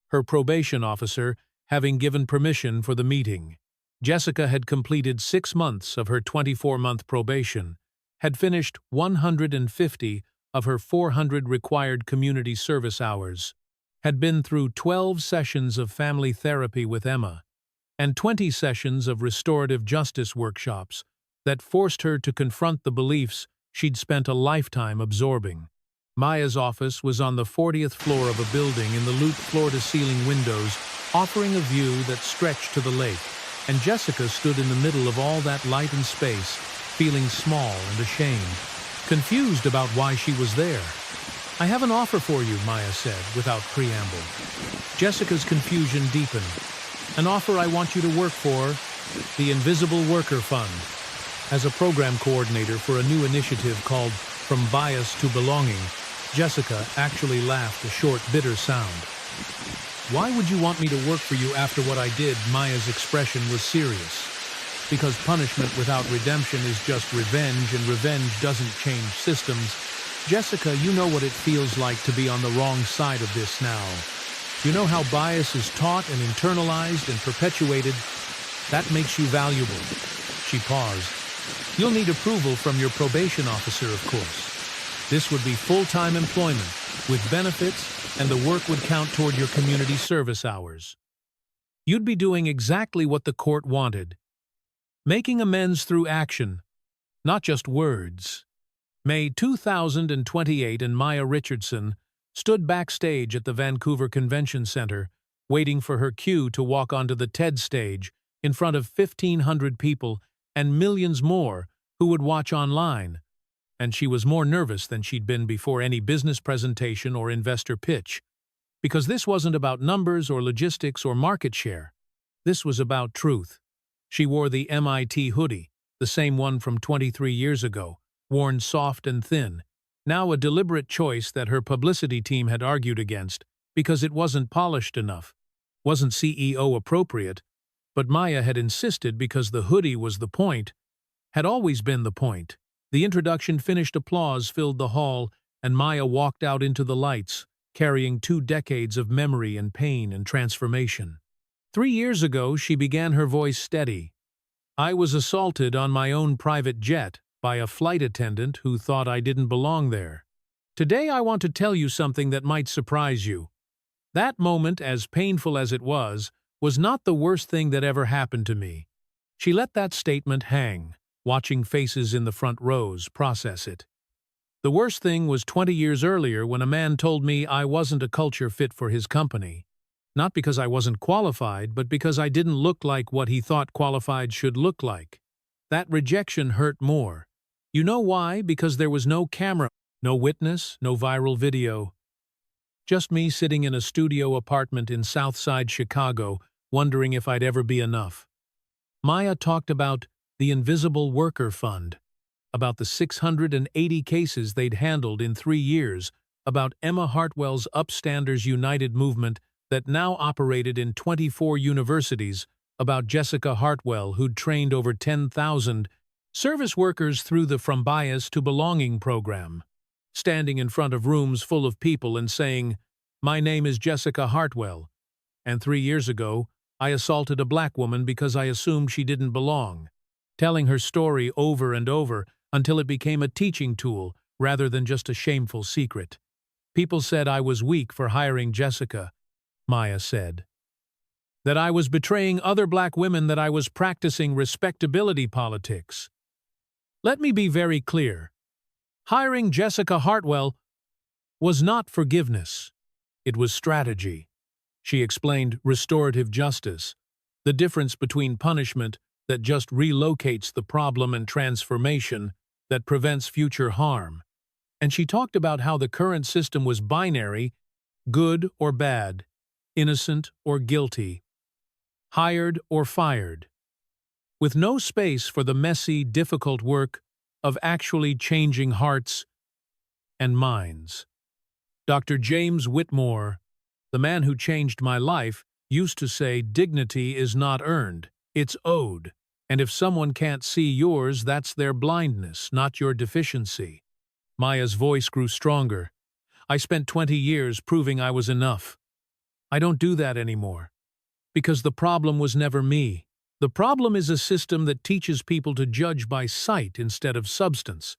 her probation officer having given permission for the meeting. Jessica had completed 6 months of her 24-month probation, had finished 150 of her 400 required community service hours, had been through 12 sessions of family therapy with Emma, and 20 sessions of restorative justice workshops that forced her to confront the beliefs she'd spent a lifetime absorbing. Maya's office was on the 40th floor of a building in the looped floor-to-ceiling windows, offering a view that stretched to the lake, and Jessica stood in the middle of all that light and space, feeling small and ashamed, confused about why she was there. "I have an offer for you," Maya said, without preamble. Jessica's confusion deepened. "An offer I want you to work for, the Invisible Worker Fund." As a program coordinator for a new initiative called From Bias to Belonging, Jessica actually laughed a short, bitter sound. "Why would you want me to work for you after what I did?" Maya's expression was serious. "Because punishment without redemption is just revenge, and revenge doesn't change systems. Jessica, you know what it feels like to be on the wrong side of this now. You know how bias is taught and internalized and perpetuated. That makes you valuable." She paused. "You'll need approval from your probation officer, of course. This would be full-time employment, with benefits, and the work would count toward your community service hours. You'd be doing exactly what the court wanted, making amends through action, not just words." May 2028, and Maya Richardson stood backstage at the Vancouver Convention Center, waiting for her cue to walk onto the TED stage in front of 1,500 people and millions more who would watch online. And she was more nervous than she'd been before any business presentation or investor pitch. Because this wasn't about numbers or logistics or market share. This was about truth. She wore the MIT hoodie, the same one from 23 years ago, worn soft and thin, now a deliberate choice that her publicity team had argued against because it wasn't polished enough, wasn't CEO appropriate, but Maya had insisted because the hoodie was the point, had always been the point. The introduction finished, applause filled the hall, and Maya walked out into the lights, carrying 2 decades of memory and pain and transformation. 3 years ago, she began, her voice steady. "I was assaulted on my own private jet by a flight attendant who thought I didn't belong there. Today I want to tell you something that might surprise you. That moment, as painful as it was not the worst thing that ever happened to me." She let that statement hang, watching faces in the front rows process it. "The worst thing was 20 years earlier when a man told me I wasn't a culture fit for his company. Not because I wasn't qualified, but because I didn't look like what he thought qualified should look like. That rejection hurt more. You know why? Because there was no camera, no witness, no viral video. Just me sitting in a studio apartment in Southside Chicago, wondering if I'd ever be enough." Maya talked about the Invisible Worker Fund, about the 680 cases they'd handled in 3 years, about Emma Hartwell's Upstanders United movement that now operated in 24 universities, about Jessica Hartwell, who'd trained over 10,000 service workers through the From Bias to Belonging program, standing in front of rooms full of people and saying, "My name is Jessica Hartwell, and 3 years ago, I assaulted a black woman because I assumed she didn't belong. telling her story over and over until it became a teaching tool rather than just a shameful secret. People said I was weak for hiring Jessica, Maya said. That I was betraying other black women, that I was practicing respectability politics. Let me be very clear. Hiring Jessica Hartwell was not forgiveness. It was strategy. She explained restorative justice, the difference between punishment that just relocates the problem and transformation that prevents future harm. And she talked about how the current system was binary, good or bad, innocent or guilty, hired or fired, with no space for the messy, difficult work of actually changing hearts and minds. Dr. James Whitmore, the man who changed my life, used to say dignity is not earned, it's owed. And if someone can't see yours, that's their blindness, not your deficiency. Maya's voice grew stronger. I spent 20 years proving I was enough. I don't do that anymore. Because the problem was never me. The problem is a system that teaches people to judge by sight instead of substance.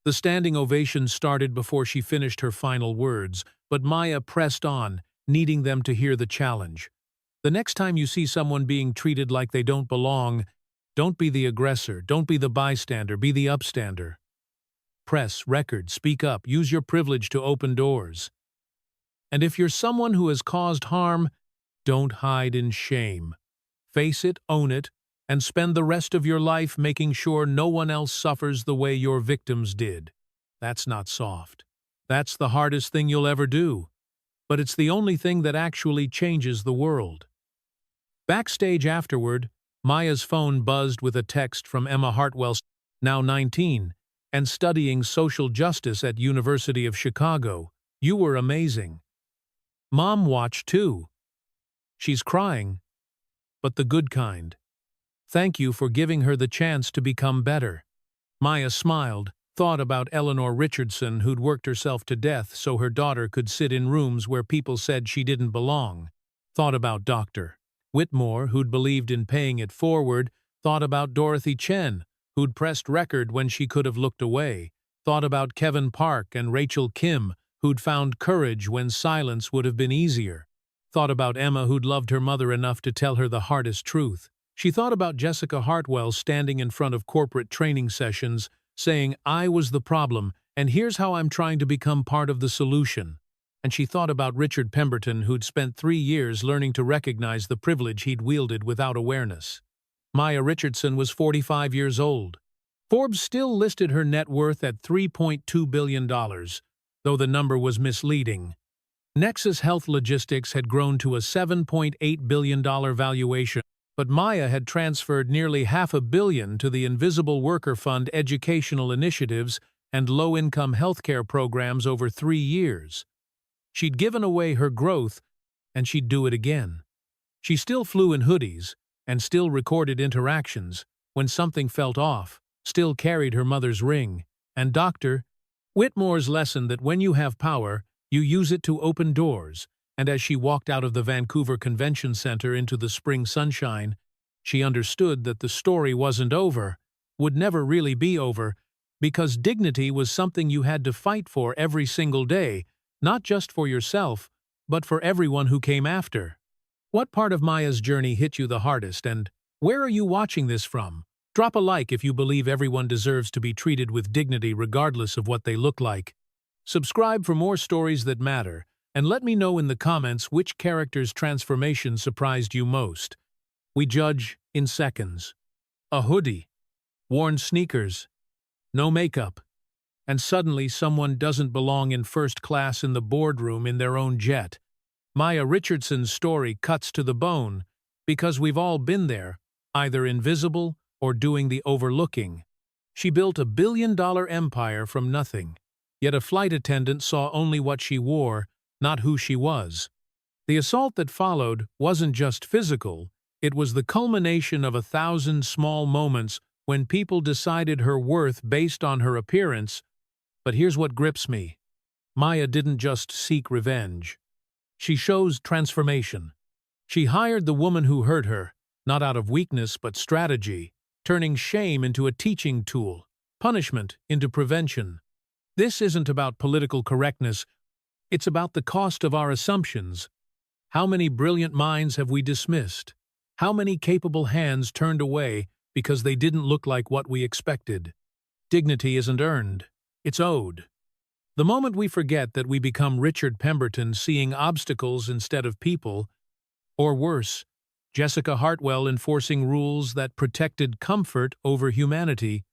The standing ovation started before she finished her final words, but Maya pressed on, needing them to hear the challenge. The next time you see someone being treated like they don't belong, don't be the aggressor, don't be the bystander, be the upstander. Press, record, speak up, use your privilege to open doors. And if you're someone who has caused harm, don't hide in shame. Face it, own it, and spend the rest of your life making sure no one else suffers the way your victims did. That's not soft. That's the hardest thing you'll ever do. But it's the only thing that actually changes the world. Backstage afterward, Maya's phone buzzed with a text from Emma Hartwell, now 19, and studying social justice at University of Chicago. You were amazing. Mom watched too. She's crying, but the good kind. Thank you for giving her the chance to become better. Maya smiled, thought about Eleanor Richardson, who'd worked herself to death so her daughter could sit in rooms where people said she didn't belong. Thought about Dr. Whitmore, who'd believed in paying it forward. Thought about Dorothy Chen, who'd pressed record when she could have looked away. Thought about Kevin Park and Rachel Kim, who'd found courage when silence would have been easier. Thought about Emma, who'd loved her mother enough to tell her the hardest truth. She thought about Jessica Hartwell standing in front of corporate training sessions, saying, I was the problem, and here's how I'm trying to become part of the solution. And she thought about Richard Pemberton, who'd spent 3 years learning to recognize the privilege he'd wielded without awareness. Maya Richardson was 45 years old. Forbes still listed her net worth at $3.2 billion, though the number was misleading. Nexus Health Logistics had grown to a $7.8 billion valuation, but Maya had transferred nearly $500 million to the Invisible Worker Fund educational initiatives and low-income healthcare programs over 3 years. She'd given away her growth, and she'd do it again. She still flew in hoodies, and still recorded interactions when something felt off, still carried her mother's ring, and Dr. Whitmore's lesson that when you have power, you use it to open doors. And as she walked out of the Vancouver Convention Center into the spring sunshine, she understood that the story wasn't over, would never really be over, because dignity was something you had to fight for every single day, not just for yourself, but for everyone who came after. What part of Maya's journey hit you the hardest, and where are you watching this from? Drop a like if you believe everyone deserves to be treated with dignity regardless of what they look like. Subscribe for more stories that matter, and let me know in the comments which character's transformation surprised you most. We judge in seconds. A hoodie, worn sneakers, no makeup, and suddenly someone doesn't belong in first class in the boardroom in their own jet. Maya Richardson's story cuts to the bone because we've all been there, either invisible or doing the overlooking. She built a billion-dollar empire from nothing, yet a flight attendant saw only what she wore, not who she was. The assault that followed wasn't just physical, it was the culmination of 1,000 small moments when people decided her worth based on her appearance. But here's what grips me. Maya didn't just seek revenge. She chose transformation. She hired the woman who hurt her, not out of weakness but strategy. turning shame into a teaching tool, punishment into prevention. This isn't about political correctness, it's about the cost of our assumptions. How many brilliant minds have we dismissed? How many capable hands turned away because they didn't look like what we expected? Dignity isn't earned, it's owed. The moment we forget that, we become Richard Pemberton seeing obstacles instead of people, or worse, Jessica Hartwell enforcing rules that protected comfort over humanity.